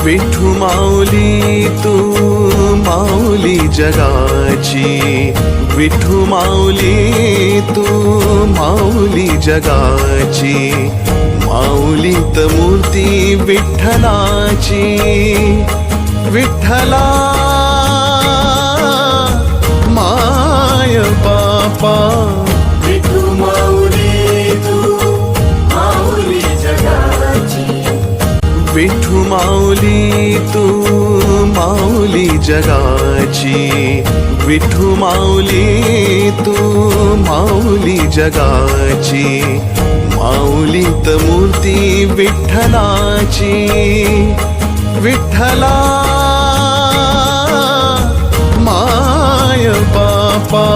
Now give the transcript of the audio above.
विठू माऊली तू माऊली जगाची, विठू माऊली तू माऊली जगाची, माऊलीत मूर्ती विठ्ठलाची, विठ्ठला माय बापा। विठू माऊली तू माऊली जगाची, विठू माऊली तू माऊली जगाची, विठू माऊली तू माऊली जगाची, माऊलीत मूर्ती विठ्ठलाची, विठ्ठला माय बापा।